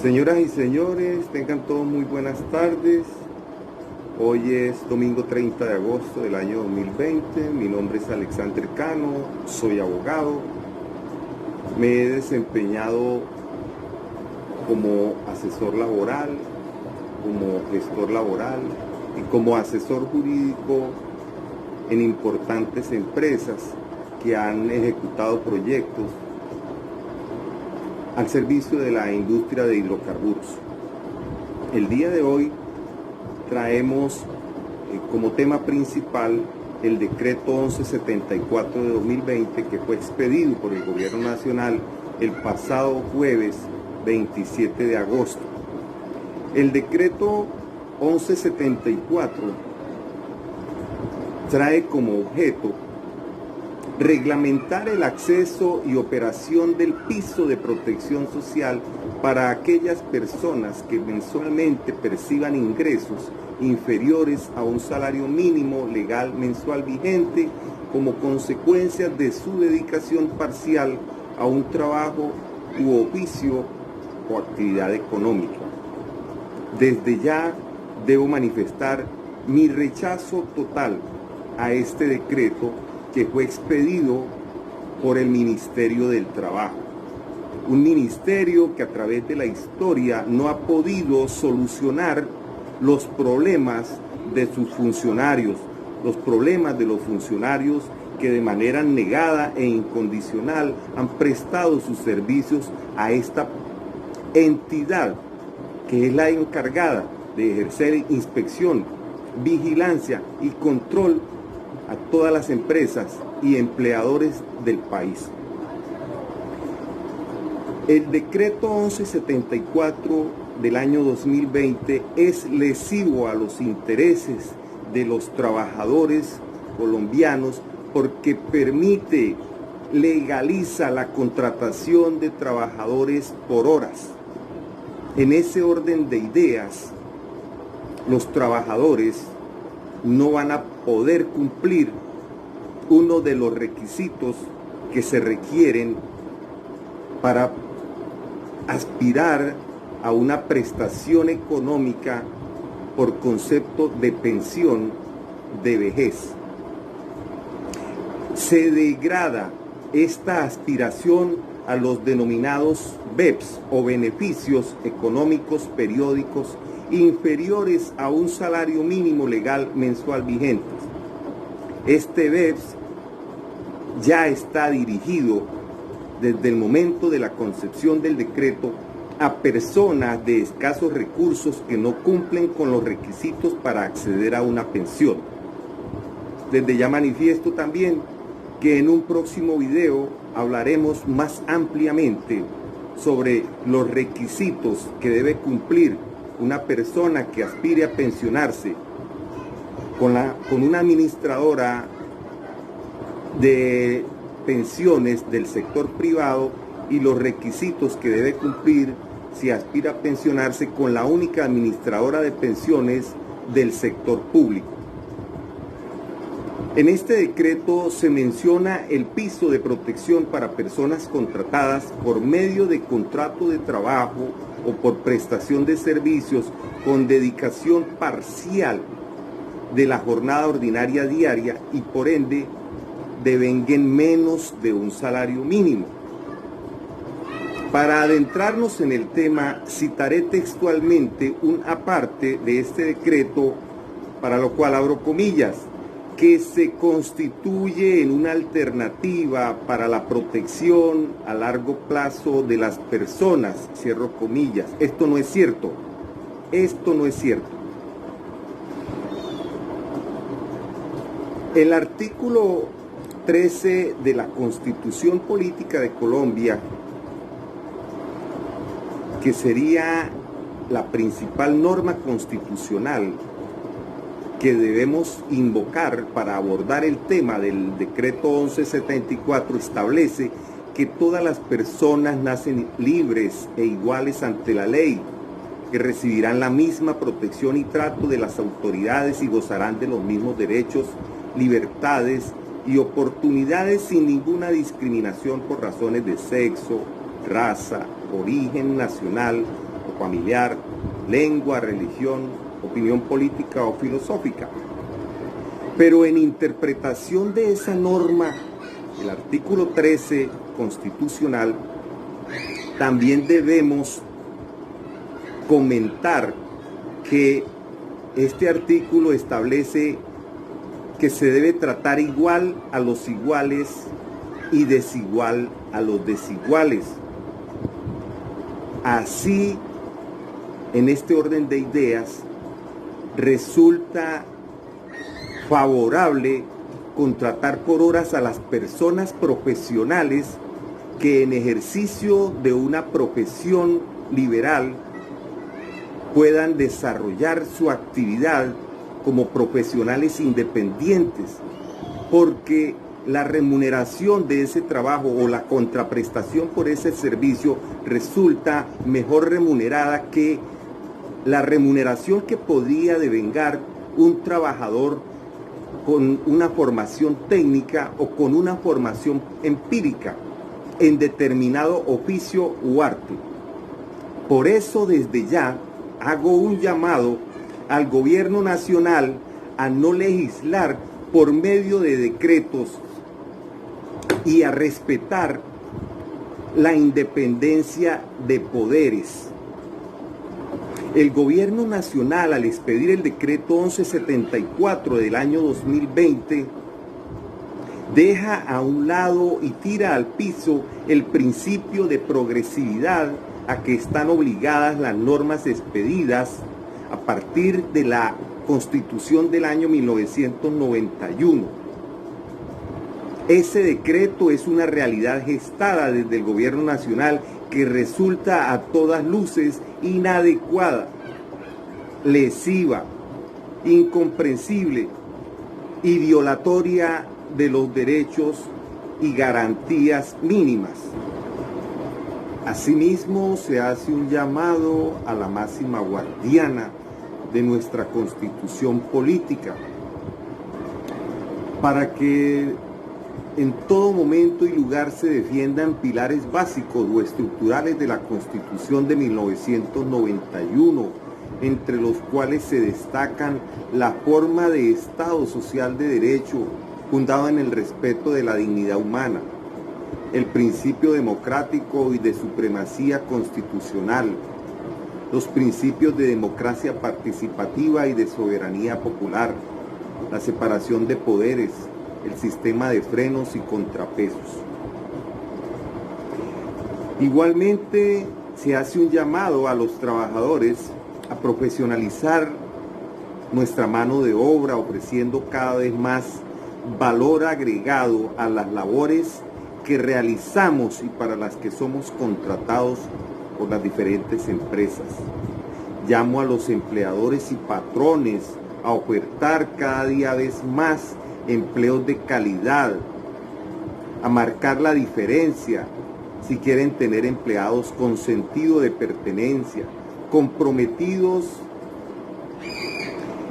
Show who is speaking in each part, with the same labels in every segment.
Speaker 1: Señoras y señores, tengan todos muy buenas tardes. Hoy es domingo 30 de agosto del año 2020. Mi nombre es Alexander Cano, soy abogado. Me he desempeñado como asesor laboral, como gestor laboral y como asesor jurídico en importantes empresas que han ejecutado proyectos al servicio de la industria de hidrocarburos. El día de hoy traemos como tema principal el decreto 1174 de 2020 que fue expedido por el Gobierno Nacional el pasado jueves 27 de agosto. El decreto 1174 trae como objeto reglamentar el acceso y operación del piso de protección social para aquellas personas que mensualmente perciban ingresos inferiores a un salario mínimo legal mensual vigente como consecuencia de su dedicación parcial a un trabajo u oficio o actividad económica. Desde ya debo manifestar mi rechazo total a este decreto que fue expedido por el Ministerio del Trabajo. Un ministerio que a través de la historia no ha podido solucionar los problemas de sus funcionarios, los problemas de los funcionarios que de manera negada e incondicional han prestado sus servicios a esta entidad que es la encargada de ejercer inspección, vigilancia y control a todas las empresas y empleadores del país. El decreto 1174 del año 2020 es lesivo a los intereses de los trabajadores colombianos porque permite, legaliza la contratación de trabajadores por horas. En ese orden de ideas, los trabajadores no van a poder cumplir uno de los requisitos que se requieren para aspirar a una prestación económica por concepto de pensión de vejez. Se degrada esta aspiración a los denominados BEPS o beneficios económicos periódicos inferiores a un salario mínimo legal mensual vigente. Este BEPS ya está dirigido desde el momento de la concepción del decreto a personas de escasos recursos que no cumplen con los requisitos para acceder a una pensión. Desde ya manifiesto también que en un próximo video hablaremos más ampliamente sobre los requisitos que debe cumplir una persona que aspire a pensionarse con una administradora de pensiones del sector privado y los requisitos que debe cumplir si aspira a pensionarse con la única administradora de pensiones del sector público. En este decreto se menciona el piso de protección para personas contratadas por medio de contrato de trabajo o por prestación de servicios con dedicación parcial de la jornada ordinaria diaria y por ende devenguen menos de un salario mínimo. Para adentrarnos en el tema, citaré textualmente un aparte de este decreto, para lo cual abro comillas, que se constituye en una alternativa para la protección a largo plazo de las personas, cierro comillas. Esto no es cierto, esto no es cierto. El artículo 13 de la Constitución Política de Colombia, que sería la principal norma constitucional que debemos invocar para abordar el tema del decreto 1174, establece que todas las personas nacen libres e iguales ante la ley, que recibirán la misma protección y trato de las autoridades y gozarán de los mismos derechos, libertades y oportunidades sin ninguna discriminación por razones de sexo, raza, origen nacional o familiar, lengua, religión, opinión política o filosófica. Pero en interpretación de esa norma, el artículo 13 constitucional, también debemos comentar que este artículo establece que se debe tratar igual a los iguales y desigual a los desiguales. Así, en este orden de ideas, resulta favorable contratar por horas a las personas profesionales que en ejercicio de una profesión liberal puedan desarrollar su actividad como profesionales independientes, porque la remuneración de ese trabajo o la contraprestación por ese servicio resulta mejor remunerada que la remuneración que podría devengar un trabajador con una formación técnica o con una formación empírica en determinado oficio u arte. Por eso desde ya hago un llamado al gobierno nacional a no legislar por medio de decretos y a respetar la independencia de poderes. El gobierno nacional, al expedir el decreto 1174 del año 2020, deja a un lado y tira al piso el principio de progresividad a que están obligadas las normas expedidas a partir de la Constitución del año 1991. Ese decreto es una realidad gestada desde el gobierno nacional que resulta a todas luces inadecuada, lesiva, incomprensible y violatoria de los derechos y garantías mínimas. Asimismo, se hace un llamado a la máxima guardiana de nuestra Constitución política para que en todo momento y lugar se defiendan pilares básicos o estructurales de la Constitución de 1991, entre los cuales se destacan la forma de Estado social de derecho fundado en el respeto de la dignidad humana, el principio democrático y de supremacía constitucional, los principios de democracia participativa y de soberanía popular, la separación de poderes, el sistema de frenos y contrapesos. Igualmente, se hace un llamado a los trabajadores a profesionalizar nuestra mano de obra, ofreciendo cada vez más valor agregado a las labores que realizamos y para las que somos contratados por las diferentes empresas. Llamo a los empleadores y patrones a ofertar cada día más empleos de calidad, a marcar la diferencia si quieren tener empleados con sentido de pertenencia, comprometidos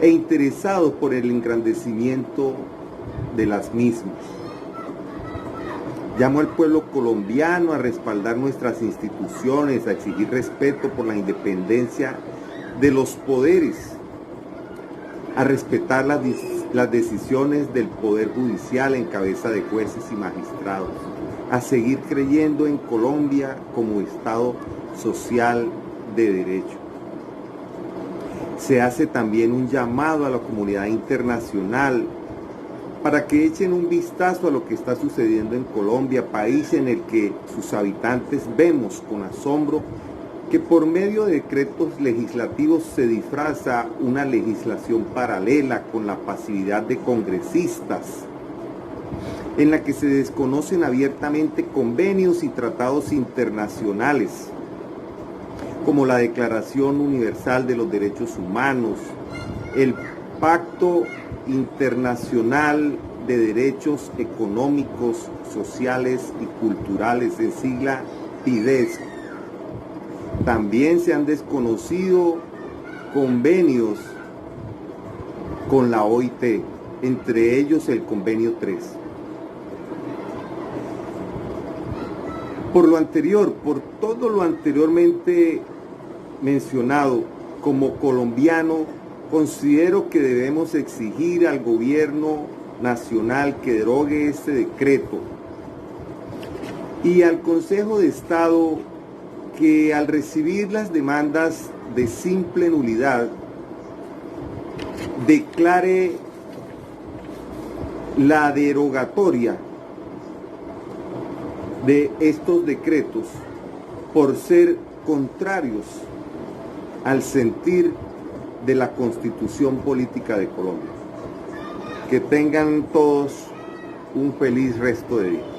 Speaker 1: e interesados por el engrandecimiento de las mismas. Llamo al pueblo colombiano a respaldar nuestras instituciones, a exigir respeto por la independencia de los poderes, a respetar las decisiones del Poder Judicial en cabeza de jueces y magistrados, a seguir creyendo en Colombia como Estado social de derecho. Se hace también un llamado a la comunidad internacional para que echen un vistazo a lo que está sucediendo en Colombia, país en el que sus habitantes vemos con asombro que por medio de decretos legislativos se disfraza una legislación paralela con la pasividad de congresistas, en la que se desconocen abiertamente convenios y tratados internacionales, como la Declaración Universal de los Derechos Humanos, el Pacto Internacional de Derechos Económicos, Sociales y Culturales, en sigla PIDES. También se han desconocido convenios con la OIT, entre ellos el convenio 3. Por todo lo anteriormente mencionado, como colombiano, considero que debemos exigir al gobierno nacional que derogue este decreto y al Consejo de Estado que al recibir las demandas de simple nulidad declare la derogatoria de estos decretos por ser contrarios al sentir de la Constitución Política de Colombia. Que tengan todos un feliz resto de día.